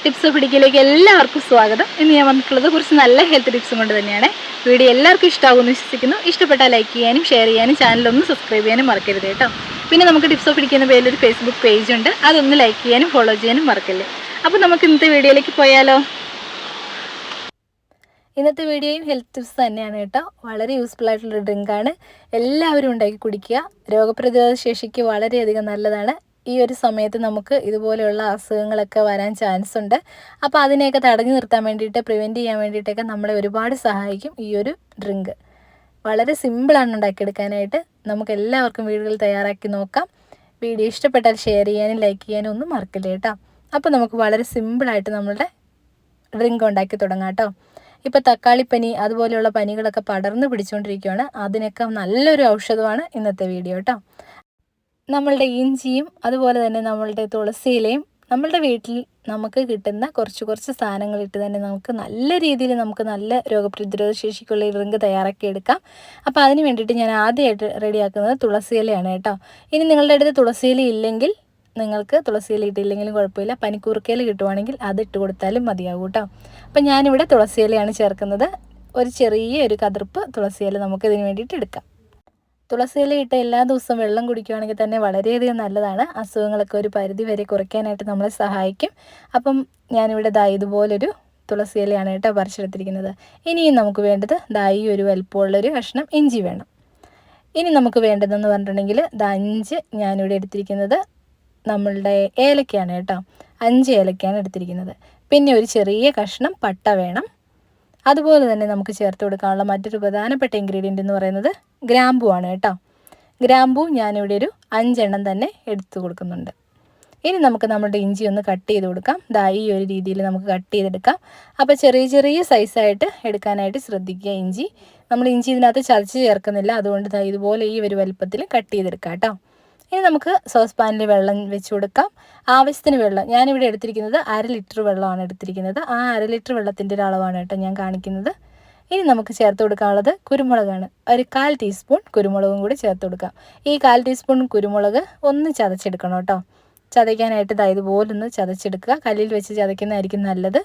Tips പിടിക്കലേക്ക് എല്ലാവർക്കും സ്വാഗതം. ഇന്ന് ഞാൻ വന്നിട്ടുള്ളത് കുറച്ച് നല്ല ഹെൽത്ത് ടിപ്സും കൊണ്ട് തന്നെയാണ്. വീഡിയോ എല്ലാവർക്കും ഇഷ്ടമാകുമെന്ന് വിശ്വസിക്കുന്നു. ഇഷ്ടപ്പെട്ടാൽ ലൈക്ക് ചെയ്യാനും ഷെയർ ചെയ്യാനും ചാനലൊന്ന് സബ്സ്ക്രൈബ് ചെയ്യാനും മറക്കരുത് കേട്ടോ. പിന്നെ നമുക്ക് ടിപ്സ് പിടിക്കുന്ന പേരിലൊരു ഫേസ്ബുക്ക് പേജ് ഉണ്ട്, അതൊന്ന് ലൈക്ക് ചെയ്യാനും ഫോളോ ചെയ്യാനും മറക്കല്ലേ. അപ്പോൾ നമുക്ക് ഇന്നത്തെ വീഡിയോയിലേക്ക് പോയാലോ. ഇന്നത്തെ വീഡിയോയും ഹെൽത്ത് ടിപ്സ് തന്നെയാണ് കേട്ടോ. വളരെ യൂസ്ഫുൾ ആയിട്ടുള്ളൊരു ഡ്രിങ്കാണ്. എല്ലാവരും ഉണ്ടാക്കി കുടിക്കുക. രോഗപ്രതിരോധ ശേഷിക്ക് വളരെയധികം നല്ലതാണ്. ഈ ഒരു സമയത്ത് നമുക്ക് ഇതുപോലെയുള്ള അസുഖങ്ങളൊക്കെ വരാൻ ചാൻസ് ഉണ്ട്. അപ്പോൾ അതിനെയൊക്കെ തടഞ്ഞു നിർത്താൻ വേണ്ടിയിട്ട്, പ്രിവെൻറ്റ് ചെയ്യാൻ വേണ്ടിയിട്ടൊക്കെ നമ്മളെ ഒരുപാട് സഹായിക്കും ഈ ഒരു ഡ്രിങ്ക്. വളരെ സിമ്പിളാണ് ഉണ്ടാക്കിയെടുക്കാനായിട്ട്. നമുക്ക് എല്ലാവർക്കും വീടുകളിൽ തയ്യാറാക്കി നോക്കാം. വീഡിയോ ഇഷ്ടപ്പെട്ടാൽ ഷെയർ ചെയ്യാനും ലൈക്ക് ചെയ്യാനും ഒന്നും മറക്കില്ല കേട്ടോ. അപ്പോൾ നമുക്ക് വളരെ സിമ്പിളായിട്ട് നമ്മളുടെ ഡ്രിങ്ക് ഉണ്ടാക്കി തുടങ്ങാം കേട്ടോ. ഇപ്പോൾ തക്കാളിപ്പനി അതുപോലെയുള്ള പനികളൊക്കെ പടർന്ന് പിടിച്ചുകൊണ്ടിരിക്കുകയാണ്. അതിനൊക്കെ നല്ലൊരു ഔഷധമാണ് ഇന്നത്തെ വീഡിയോ കേട്ടോ. നമ്മളുടെ ഇഞ്ചിയും അതുപോലെ തന്നെ നമ്മളുടെ തുളസിയിലയും നമ്മളുടെ വീട്ടിൽ നമുക്ക് കിട്ടുന്ന കുറച്ച് സാധനങ്ങളിട്ട് തന്നെ നമുക്ക് നല്ല രീതിയിൽ നല്ല രോഗപ്രതിരോധ ശേഷിക്കുള്ള ഡ്രിങ്ക് തയ്യാറാക്കി എടുക്കാം. അപ്പോൾ അതിന് വേണ്ടിയിട്ട് ഞാൻ ആദ്യമായിട്ട് റെഡിയാക്കുന്നത് തുളസിയിലയാണ് കേട്ടോ. ഇനി നിങ്ങളുടെ അടുത്ത് തുളസിയില ഇല്ലെങ്കിൽ നിങ്ങൾക്ക് തുളസിയില ഇട്ടില്ലെങ്കിലും കുഴപ്പമില്ല, പനിക്കൂർക്കയില കിട്ടുവാണെങ്കിൽ അത് ഇട്ട് കൊടുത്താലും മതിയാകും കേട്ടോ. അപ്പം ഞാനിവിടെ തുളസിയിലയാണ് ചേർക്കുന്നത്. ഒരു ചെറിയൊരു കതിർപ്പ് തുളസിയില നമുക്ക് ഇതിന് വേണ്ടിയിട്ട് എടുക്കാം. തുളസിയില ഇട്ട് എല്ലാ ദിവസവും വെള്ളം കുടിക്കുകയാണെങ്കിൽ തന്നെ വളരെയധികം നല്ലതാണ്. അസുഖങ്ങളൊക്കെ ഒരു പരിധി വരെ കുറയ്ക്കാനായിട്ട് നമ്മളെ സഹായിക്കും. അപ്പം ഞാനിവിടെ ഇതുപോലൊരു തുളസിയിലയാണ് കേട്ടോ പറിച്ചെടുത്തിരിക്കുന്നത്. ഇനിയും നമുക്ക് വേണ്ടത് ഈ ഒരു വലുപ്പമുള്ളൊരു കഷ്ണം ഇഞ്ചി വേണം. ഇനി നമുക്ക് വേണ്ടതെന്ന് പറഞ്ഞിട്ടുണ്ടെങ്കിൽ 5 ഞാനിവിടെ എടുത്തിരിക്കുന്നത് നമ്മളുടെ ഏലക്കയാണ് കേട്ടോ. 5 ഏലക്കയാണ് എടുത്തിരിക്കുന്നത്. പിന്നെ ഒരു ചെറിയ കഷ്ണം പട്ട വേണം. അതുപോലെ തന്നെ നമുക്ക് ചേർത്ത് കൊടുക്കാനുള്ള മറ്റൊരു പ്രധാനപ്പെട്ട ഇൻഗ്രീഡിയൻ്റ് എന്ന് പറയുന്നത് ഗ്രാമ്പൂ ആണ് കേട്ടോ. ഗ്രാമ്പൂ ഞാനിവിടെ ഒരു 5 എണ്ണം തന്നെ എടുത്തു കൊടുക്കുന്നുണ്ട്. ഇനി നമുക്ക് നമ്മുടെ ഇഞ്ചി ഒന്ന് കട്ട് ചെയ്ത് കൊടുക്കാം. ഈ ഒരു രീതിയിൽ നമുക്ക് കട്ട് ചെയ്തെടുക്കാം. അപ്പോൾ ചെറിയ സൈസായിട്ട് എടുക്കാനായിട്ട് ശ്രദ്ധിക്കുക. ഇഞ്ചി നമ്മൾ ഇതിനകത്ത് ചതച്ച് ചേർക്കുന്നില്ല, അതുകൊണ്ട് ഇതുപോലെ ഈ ഒരു വലുപ്പത്തിൽ കട്ട് ചെയ്തെടുക്കാം കേട്ടോ. ഇനി നമുക്ക് സോസ് പാനിൽ വെള്ളം വെച്ച് കൊടുക്കാം. ആവശ്യത്തിന് വെള്ളം ഞാനിവിടെ എടുത്തിരിക്കുന്നത് 1/2 ലിറ്റർ വെള്ളമാണ് എടുത്തിരിക്കുന്നത്. ആ 1/2 ലിറ്റർ വെള്ളത്തിൻ്റെ ഒരു അളവാണ് കേട്ടോ ഞാൻ കാണിക്കുന്നത്. ഇനി നമുക്ക് ചേർത്ത് കൊടുക്കാനുള്ളത് കുരുമുളകാണ്. ഒരു 1/4 ടീസ്പൂൺ കുരുമുളകും കൂടി ചേർത്ത് കൊടുക്കാം. ഈ 1/4 ടീസ്പൂൺ കുരുമുളക് ഒന്ന് ചതച്ചെടുക്കണം കേട്ടോ. ചതയ്ക്കാനായിട്ട് ഇതുപോലൊന്ന് ചതച്ചെടുക്കുക. കല്ലിൽ വെച്ച് ചതയ്ക്കുന്നതായിരിക്കും നല്ലത്.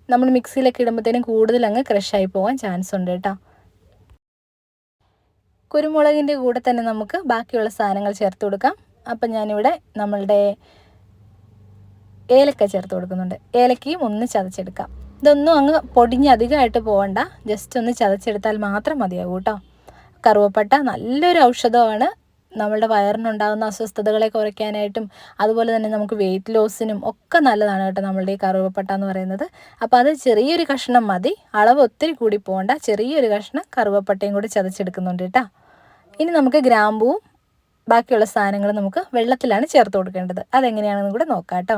നമ്മൾ മിക്സിയിലൊക്കെ ഇടുമ്പോഴത്തേനും കൂടുതൽ അങ്ങ് ക്രഷായി പോകാൻ ചാൻസ് ഉണ്ട് കേട്ടോ. കുരുമുളകിൻ്റെ കൂടെ തന്നെ നമുക്ക് ബാക്കിയുള്ള സാധനങ്ങൾ ചേർത്ത് കൊടുക്കാം. അപ്പം ഞാനിവിടെ നമ്മളുടെ ഏലക്ക ചേർത്ത് കൊടുക്കുന്നുണ്ട്. ഏലക്കയും ഒന്ന് ചതച്ചെടുക്കാം. ഇതൊന്നും അങ്ങ് പൊടിഞ്ഞ് അധികമായിട്ട് പോകണ്ട, ജസ്റ്റ് ഒന്ന് ചതച്ചെടുത്താൽ മാത്രം മതിയാകും കേട്ടോ. കറുവപ്പട്ട നല്ലൊരു ഔഷധമാണ്. നമ്മളുടെ വയറിനുണ്ടാകുന്ന അസ്വസ്ഥതകളെ കുറയ്ക്കാനായിട്ടും അതുപോലെ തന്നെ നമുക്ക് വെയിറ്റ് ലോസിനും ഒക്കെ നല്ലതാണ് കേട്ടോ നമ്മളുടെ ഈ കറുവപ്പട്ട എന്ന് പറയുന്നത്. അപ്പോൾ അത് ചെറിയൊരു കഷ്ണം മതി, അളവ് ഒത്തിരി കൂടി പോകണ്ട. ചെറിയൊരു കഷ്ണം കറുവപ്പട്ടയും കൂടി ചതച്ചെടുക്കുന്നുണ്ട് കേട്ടോ. ഇനി നമുക്ക് ഗ്രാമ്പൂവും ബാക്കിയുള്ള സാധനങ്ങൾ നമുക്ക് വെള്ളത്തിലാണ് ചേർത്ത് കൊടുക്കേണ്ടത്. അതെങ്ങനെയാണെന്ന് കൂടെ നോക്കാം കേട്ടോ.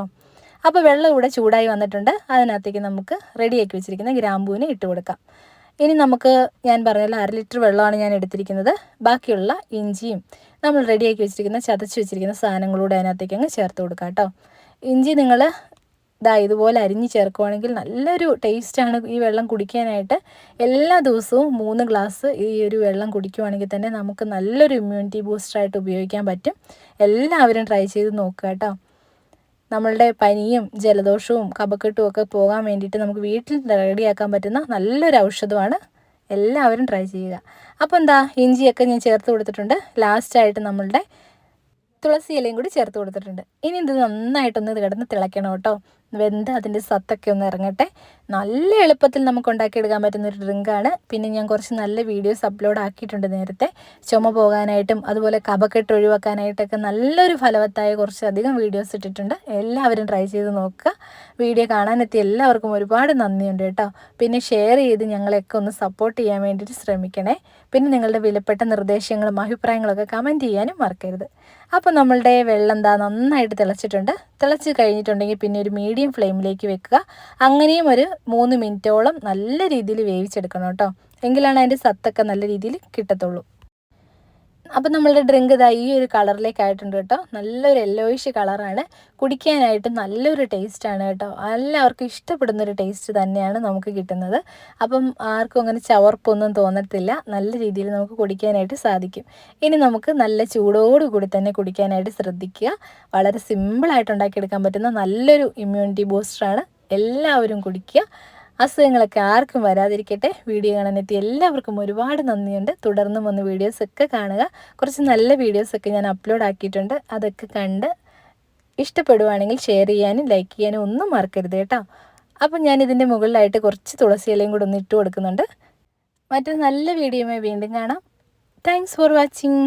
അപ്പോൾ വെള്ളം ഇവിടെ ചൂടായി വന്നിട്ടുണ്ട്. അതിനകത്തേക്ക് നമുക്ക് റെഡിയാക്കി വെച്ചിരിക്കുന്ന ഗ്രാമ്പൂവിനെ ഇട്ട് കൊടുക്കാം. ഇനി നമുക്ക് ഞാൻ പറഞ്ഞല്ലോ 1/2 ലിറ്റർ വെള്ളമാണ് ഞാൻ എടുത്തിരിക്കുന്നത്. ബാക്കിയുള്ള ഇഞ്ചിയും നമ്മൾ റെഡിയാക്കി വെച്ചിരിക്കുന്ന ചതച്ച് വെച്ചിരിക്കുന്ന സാധനങ്ങളൂടെ അതിനകത്തേക്ക് അങ്ങ് ചേർത്ത് കൊടുക്കാം കേട്ടോ. ഇഞ്ചി നിങ്ങൾ ഇതുപോലെ അരിഞ്ഞ് ചേർക്കുവാണെങ്കിൽ നല്ലൊരു ടേസ്റ്റാണ് ഈ വെള്ളം കുടിക്കാനായിട്ട്. എല്ലാ ദിവസവും 3 ഗ്ലാസ് ഈ ഒരു വെള്ളം കുടിക്കുവാണെങ്കിൽ തന്നെ നമുക്ക് നല്ലൊരു ഇമ്മ്യൂണിറ്റി ബൂസ്റ്ററായിട്ട് ഉപയോഗിക്കാൻ പറ്റും. എല്ലാവരും ട്രൈ ചെയ്ത് നോക്കുക കേട്ടോ. നമ്മളുടെ പനിയും ജലദോഷവും കഫക്കെട്ടും ഒക്കെ പോകാൻ വേണ്ടിയിട്ട് നമുക്ക് വീട്ടിൽ റെഡിയാക്കാൻ പറ്റുന്ന നല്ലൊരു ഔഷധമാണ്. എല്ലാവരും ട്രൈ ചെയ്യുക. അപ്പോൾ ഇഞ്ചിയൊക്കെ ഞാൻ ചേർത്ത് കൊടുത്തിട്ടുണ്ട്. ലാസ്റ്റായിട്ട് നമ്മളുടെ തുളസി ഇലയും കൂടി ചേർത്ത് കൊടുത്തിട്ടുണ്ട്. ഇനി ഇത് നന്നായിട്ടൊന്ന് കിടന്ന് തിളയ്ക്കണം കേട്ടോ. വെന്ത് അതിൻ്റെ സത്തൊക്കെ ഒന്ന് ഇറങ്ങട്ടെ. നല്ല എളുപ്പത്തിൽ നമുക്ക് ഉണ്ടാക്കിയെടുക്കാൻ പറ്റുന്നൊരു ഡ്രിങ്കാണ്. പിന്നെ ഞാൻ കുറച്ച് നല്ല വീഡിയോസ് അപ്ലോഡ് ആക്കിയിട്ടുണ്ട് നേരത്തെ. ചുമ പോകാനായിട്ടും അതുപോലെ കഫക്കെട്ട് ഒഴിവാക്കാനായിട്ടൊക്കെ നല്ലൊരു ഫലവത്തായ കുറച്ചധികം വീഡിയോസ് ഇട്ടിട്ടുണ്ട്. എല്ലാവരും ട്രൈ ചെയ്ത് നോക്കുക. വീഡിയോ കാണാനെത്തിയ എല്ലാവർക്കും ഒരുപാട് നന്ദിയുണ്ട് കേട്ടോ. പിന്നെ ഷെയർ ചെയ്ത് ഞങ്ങളെയൊക്കെ ഒന്ന് സപ്പോർട്ട് ചെയ്യാൻ വേണ്ടിയിട്ട് ശ്രമിക്കണേ. പിന്നെ നിങ്ങളുടെ വിലപ്പെട്ട നിർദ്ദേശങ്ങളും അഭിപ്രായങ്ങളൊക്കെ കമൻറ്റ് ചെയ്യാനും മറക്കരുത്. അപ്പോൾ നമ്മളുടെ വെള്ളം നന്നായിട്ട് തിളച്ചിട്ടുണ്ട്. തിളച്ച് കഴിഞ്ഞിട്ടുണ്ടെങ്കിൽ പിന്നെ ഒരു മീഡിയം ഫ്ലെയിമിലേക്ക് വെക്കുക. അങ്ങനെയും ഒരു 3 മിനിറ്റോളം നല്ല രീതിയിൽ വേവിച്ചെടുക്കണം കേട്ടോ. എങ്കിലാണ് അതിൻ്റെ സത്തൊക്കെ നല്ല രീതിയിൽ കിട്ടത്തുള്ളൂ. അപ്പം നമ്മളുടെ ഡ്രിങ്ക് ഈ ഒരു കളറിലേക്ക് ആയിട്ടുണ്ട് കേട്ടോ. നല്ലൊരു യെല്ലോയിഷ് കളറാണ്. കുടിക്കാനായിട്ട് നല്ലൊരു ടേസ്റ്റാണ് കേട്ടോ. എല്ലാവർക്കും ഇഷ്ടപ്പെടുന്നൊരു ടേസ്റ്റ് തന്നെയാണ് നമുക്ക് കിട്ടുന്നത്. അപ്പം ആർക്കും അങ്ങനെ ചവർപ്പൊന്നും തോന്നത്തില്ല. നല്ല രീതിയിൽ നമുക്ക് കുടിക്കാനായിട്ട് സാധിക്കും. ഇനി നമുക്ക് നല്ല ചൂടോടുകൂടി തന്നെ കുടിക്കാനായിട്ട് ശ്രദ്ധിക്കുക. വളരെ സിമ്പിളായിട്ട് ഉണ്ടാക്കിയെടുക്കാൻ പറ്റുന്ന നല്ലൊരു ഇമ്മ്യൂണിറ്റി ബൂസ്റ്ററാണ് എല്ലാവരും കുടിക്കുക. അസുഖങ്ങളൊക്കെ ആർക്കും വരാതിരിക്കട്ടെ. വീഡിയോ കാണാനെത്തി എല്ലാവർക്കും ഒരുപാട് നന്ദിയുണ്ട്. തുടർന്നും വന്ന് വീഡിയോസൊക്കെ കാണുക. കുറച്ച് നല്ല വീഡിയോസൊക്കെ ഞാൻ അപ്ലോഡ് ആക്കിയിട്ടുണ്ട്. അതൊക്കെ കണ്ട് ഇഷ്ടപ്പെടുവാണെങ്കിൽ ഷെയർ ചെയ്യാനും ലൈക്ക് ചെയ്യാനും ഒന്നും മറക്കരുത് കേട്ടോ. അപ്പം ഞാനിതിൻ്റെ മുകളിലായിട്ട് കുറച്ച് തുളസി ഇലയും കൂടെ ഒന്ന് ഇട്ട് കൊടുക്കുന്നുണ്ട്. മറ്റൊരു നല്ല വീഡിയോയുമായി വീണ്ടും കാണാം. Thanks for watching.